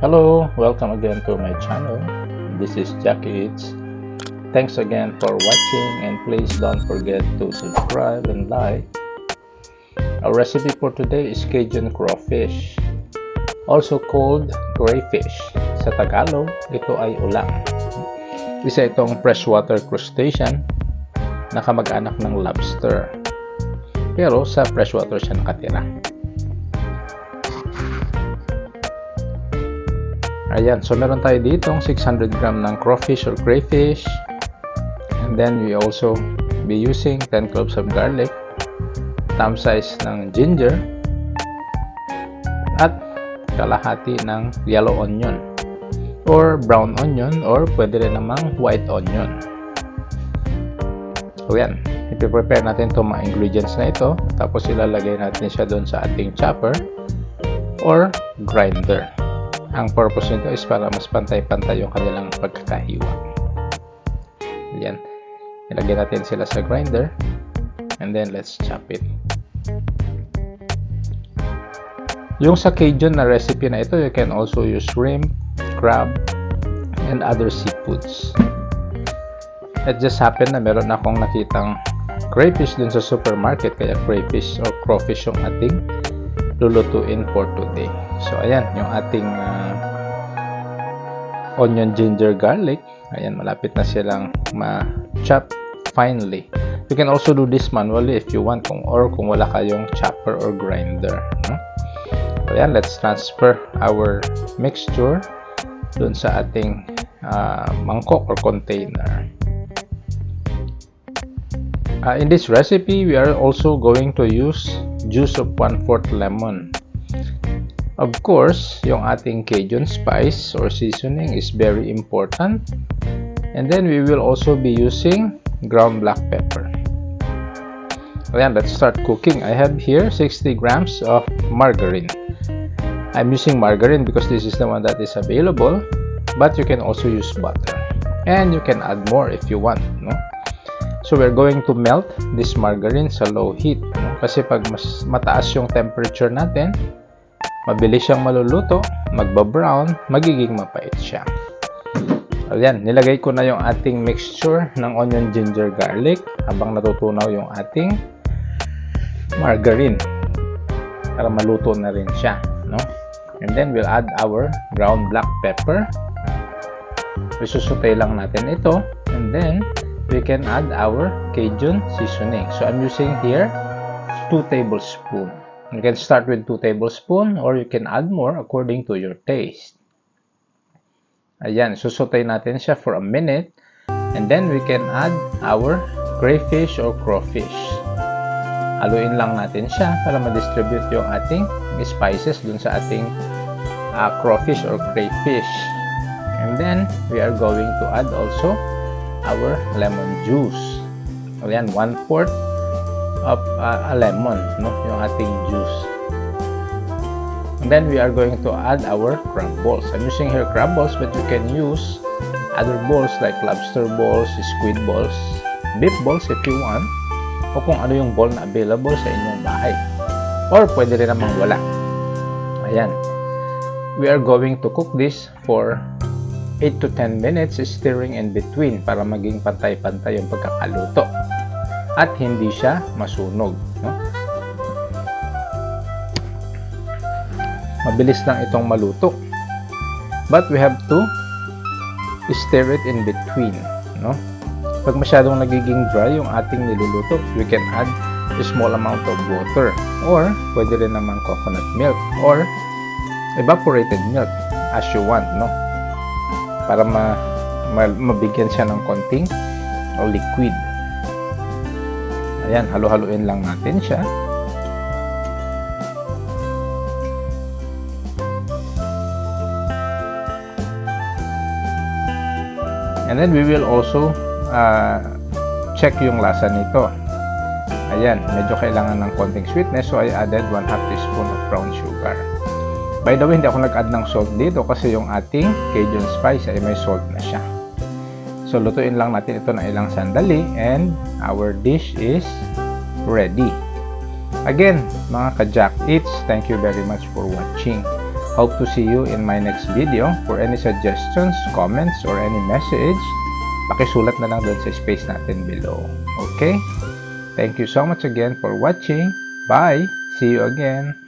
Hello, welcome again to my channel. This is Jackie Eats. Thanks again for watching, and please don't forget to subscribe and like. Our recipe for today is Cajun crawfish, also called crayfish. Sa Tagalog, ito ay ulam. Isa itong freshwater crustacean na kamag-anak ng lobster. Pero sa freshwater siya nakatira. Ayan, so meron tayo ditong 600 gram ng crawfish or crayfish. And then we also be using 10 cloves of garlic, thumb size ng ginger, at kalahati ng yellow onion or brown onion, or pwede rin namang white onion. So yan, ipiprepare natin itong mga ingredients na ito, tapos ilalagay natin siya doon sa ating chopper or grinder. Ang purpose nito is para mas pantay-pantay yung kanilang pagkakahiwa. Yan. Ilagay natin sila sa grinder. And then, let's chop it. Yung sa Cajun na recipe na ito, you can also use shrimp, crab, and other seafoods. It just happened na meron akong nakitang crayfish dun sa supermarket, kaya crayfish or crawfish yung ating lulutuin for today. So, ayan, yung ating onion, ginger, garlic. Ayan, malapit na silang ma-chop finely. You can also do this manually if you want, kung wala kayong chopper or grinder. No? So, ayan, let's transfer our mixture dun sa ating mangkok or container. In this recipe, we are also going to use juice of 1/4 lemon. Of course, yung ating Cajun spice or seasoning is very important. And then we will also be using ground black pepper. Ayan, let's start cooking. I have here 60 grams of margarine. I'm using margarine because this is the one that is available, but you can also use butter. And you can add more if you want, no? So we're going to melt this margarine sa low heat, no? Kasi pag mas mataas yung temperature natin, mabilis siyang maluluto, magba-brown, magiging mapait siya. Ayan, nilagay ko na yung ating mixture ng onion, ginger, garlic habang natutunaw yung ating margarine para maluto na rin siya, no? And then we'll add our ground black pepper. Isusutay lang natin ito, and then we can add our Cajun seasoning. So I'm using here 2 tablespoons. You can start with 2 tablespoons or you can add more according to your taste. Ayan, susutay natin siya for a minute, and then we can add our crayfish or crawfish. Haluin lang natin siya para ma-distribute yung ating spices dun sa ating crawfish or crayfish. And then we are going to add also our lemon juice. Ayan, 1/4 of a lemon, no, yung ating juice. And then we are going to add our crab balls. I'm using here crab balls, but you can use other balls like lobster balls, squid balls, beef balls if you want, o kung ano yung ball na available sa inyong bahay, or pwede rin namang wala. Ayan, we are going to cook this for 8 to 10 minutes, stirring in between para maging pantay-pantay yung pagkakaluto at hindi siya masunog, no? Mabilis lang itong maluto, but we have to stir it in between, no? Pag masyadong nagiging dry yung ating niluluto, we can add a small amount of water, or pwede rin naman coconut milk or evaporated milk as you want, no? Para mabigyan siya ng konting liquid. Ayan, halo-haluin lang natin siya. And then we will also check yung lasa nito. Ayan, medyo kailangan ng konting sweetness, so I added 1/2 teaspoon of brown sugar. By the way, hindi ako nag-add ng salt dito kasi yung ating Cajun spice ay may salt na siya. So, lutuin lang natin ito ng ilang sandali and our dish is ready. Again, mga ka-Jack Eats, thank you very much for watching. Hope to see you in my next video. For any suggestions, comments, or any message, pakisulat na lang doon sa space natin below. Okay? Thank you so much again for watching. Bye! See you again!